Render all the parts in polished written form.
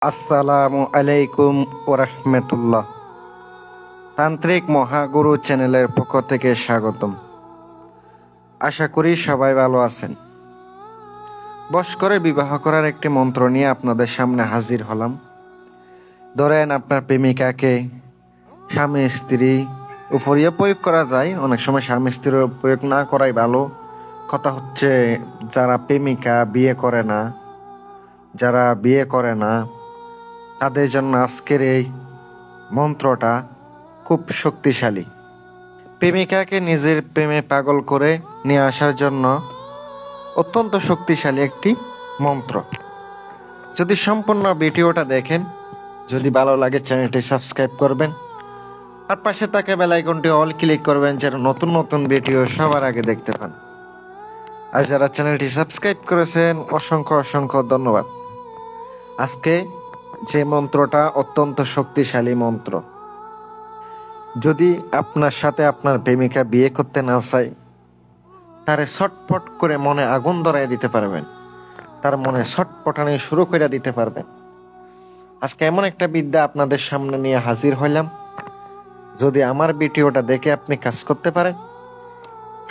আসসালামু আলাইকুম ওরহমতুল্লাহ। তান্ত্রিক মহাগুরু চ্যানেলের পক্ষ থেকে স্বাগতম। আশা করি সবাই ভালো আছেন। বশ করে বিবাহ করার একটি মন্ত্র নিয়ে আপনাদের সামনে হাজির হলাম। ধরেন আপনার প্রেমিকাকে স্বামী স্ত্রী উপরিয়ে প্রয়োগ করা যায়, অনেক সময় স্বামী স্ত্রীর প্রয়োগ না করাই ভালো। কথা হচ্ছে যারা প্রেমিকা যারা বিয়ে করে না তাদের জন্য আজকের এই মন্ত্রটা খুব শক্তিশালী। প্রেমিকাকে নিজের প্রেমে পাগল করে নিয়ে আসার জন্য অত্যন্ত শক্তিশালী একটি মন্ত্র। যদি সম্পূর্ণ ভিডিওটা দেখেন, যদি ভালো লাগে চ্যানেলটি সাবস্ক্রাইব করবেন আর পাশে থাকা বেল আইকনটি অল ক্লিক করবেন যেন নতুন নতুন ভিডিও সবার আগে দেখতে পান। আর যারা চ্যানেলটি সাবস্ক্রাইব করেছেন অসংখ্য অসংখ্য ধন্যবাদ। আজকে যে মন্ত্রটা অত্যন্ত শক্তিশালী মন্ত্র। যদি আপনার সাথে আপনার প্রেমিকা বিয়ে করতে না চায়, তারে ছটপট করে মনে আগুন ধরাই দিতে পারবেন, তার মনে ছটপটানি শুরু করে দিতে পারবেন। আজকে এমন একটা বিদ্যা আপনাদের সামনে নিয়ে হাজির হইলাম। যদি আমার ভিডিওটা দেখে আপনি কাজ করতে পারেন,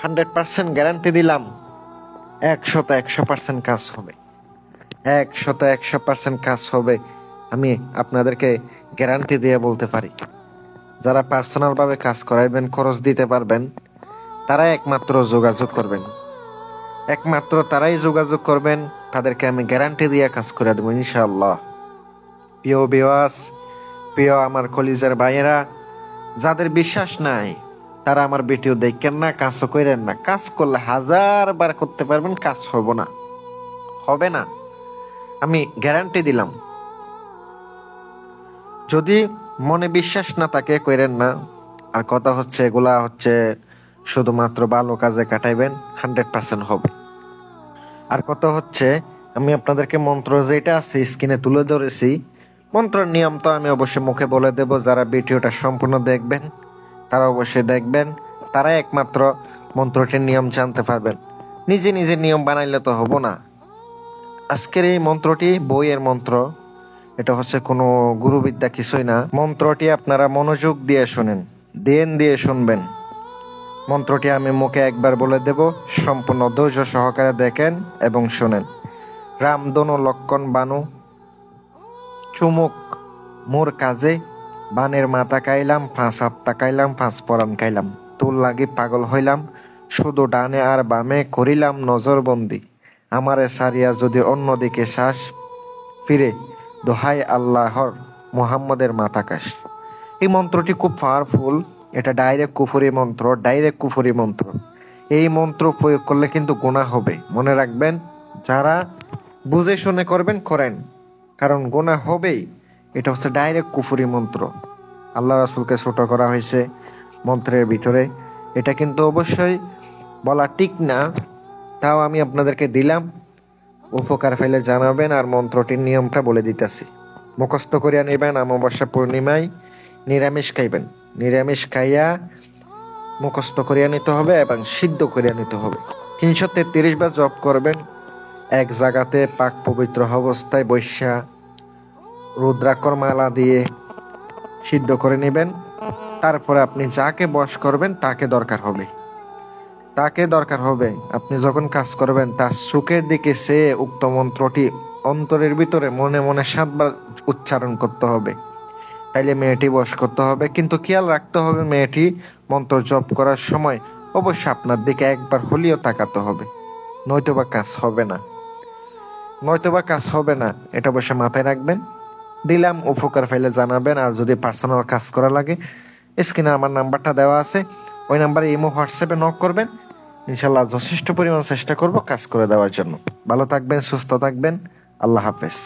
100% গ্যারান্টি দিলাম 100% কাজ হবে। 100% কাজ হবে, আমি আপনাদেরকে গ্যারান্টি দিয়ে বলতে পারি। যারা পার্সোনাল ভাবে কাজ করাইবেন, খরচ দিতে পারবেন, তারা একমাত্র যোগাযোগ করবেন। একমাত্র তারাই যোগাযোগ করবেন, তাদেরকে আমি গ্যারান্টি দিয়ে কাজ করে দেবো ইনশাআল্লাহ। প্রিয় ভিউয়ার্স, প্রিয় আমার কলিজার ভাইয়েরা, যাদের বিশ্বাস নাই তারা আমার ভিডিও দেখেন না, কাজও করেন না। কাজ করলে 1000 বার করতে পারবেন, কাজ হবে না, আমি গ্যারান্টি দিলাম। যদি মনে বিশ্বাস না থাকে করেন না। আর কথা হচ্ছে এগুলা হচ্ছে শুধুমাত্র ভালো কাজে কাটাইবেন, 100% হবে। আর কথা হচ্ছে আমি আপনাদেরকে মন্ত্র যেটা আছে স্ক্রিনে তুলে ধরেছি, মন্ত্রের নিয়ম তো আমি অবশ্যই মুখে বলে দেব। যারা ভিডিওটা সম্পূর্ণ দেখবেন তারা অবশ্যই দেখবেন, তারা একমাত্র মন্ত্রটির নিয়ম জানতে পারবেন। নিজে নিজে নিয়ম বানাইলে তো হবো না। আজকের এই মন্ত্রটি বইয়ের মন্ত্র, এটা হচ্ছে কোনো গুরুবিদ্যা কিছুই না। মন্ত্রটি আপনারা মনোযোগ দিয়ে শোনেন, ধ্যান দিয়ে শুনবেন। মন্ত্রটি আমি মুখে একবার বলে দেব, সম্পূর্ণ ধৈর্য সহকারে দেখেন এবং শোনেন। রামধনু লক্ষণ বানু চুমুক মোর কাজে, বানের মাথা খাইলাম 5 হাত তাকাইলাম, 5 পরাণ খাইলাম, তোর লাগি পাগল হইলাম, শুধু ডানে আর বামে করিলাম নজরবন্দি, আমারে সারিয়া যদি অন্যদিকে শ্বাস ফিরে, দোহাই আল্লাহর মুহাম্মদের মাথাকাশ। এই মন্ত্রটি খুব পাওয়ারফুল। এটা ডাইরেক্ট কুফরি মন্ত্র। এই মন্ত্র প্রয়োগ করলে কিন্তু গুনাহ হবে, মনে রাখবেন। যারা বুঝে শুনে করবেন করেন, কারণ গুনাহ হবেই। এটা হচ্ছে ডাইরেক্ট কুফরি মন্ত্র। আল্লাহ রাসূলকে ছোট করা হয়েছে মন্ত্রের ভিতরে। এটা কিন্তু অবশ্যই বলা ঠিক না, তাও আমি আপনাদেরকে দিলাম। উপকার পাইলে জানাবেন। আর মন্ত্রটির নিয়মটা বলে দিতেছি, মুখস্থ করিয়া নেবেন। অমাবস্যা পূর্ণিমায় নিরামিষ খাইবেন, নিরামিষ খাইয়া মুখস্থ করিয়া নিতে হবে এবং সিদ্ধ করিয়া নিতে হবে। 333 বার জপ করবেন। এক জায়গাতে পাক পবিত্র অবস্থায় বৈশা রুদ্রাক্ষর মালা দিয়ে সিদ্ধ করে নেবেন। তারপরে আপনি যাকে বশ করবেন তাকে দরকার হবে আপনি যখন কাজ করবেন তার চোখের দিকে সে উক্ত মন্ত্রটি অন্তরের ভিতরে মনে মনে 7 বার উচ্চারণ করতে হবে। তাইলে মেয়েটি বশ করতে হবে, কিন্তু খেয়াল রাখতে হবে মেয়েটি মন্ত্র জপ করার সময় অবশ্যই আপনার দিকে একবার হলেও তাকাতে হবে, নয়তোবা কাজ হবে না। এটা অবশ্যই মাথায় রাখবেন। দিলাম, উপকার পাইলে জানাবেন। আর যদি পার্সোনাল কাজ করা লাগে, স্ক্রিনে আমার নাম্বারটা দেওয়া আছে, ওই নাম্বারে ইমো হোয়াটসঅ্যাপে নক করবেন। ইনশাল্লাহ যথেষ্ট পরিমাণ চেষ্টা করব কাজ করে দেওয়ার জন্য। ভালো থাকবেন, সুস্থ থাকবেন। আল্লাহ হাফেজ।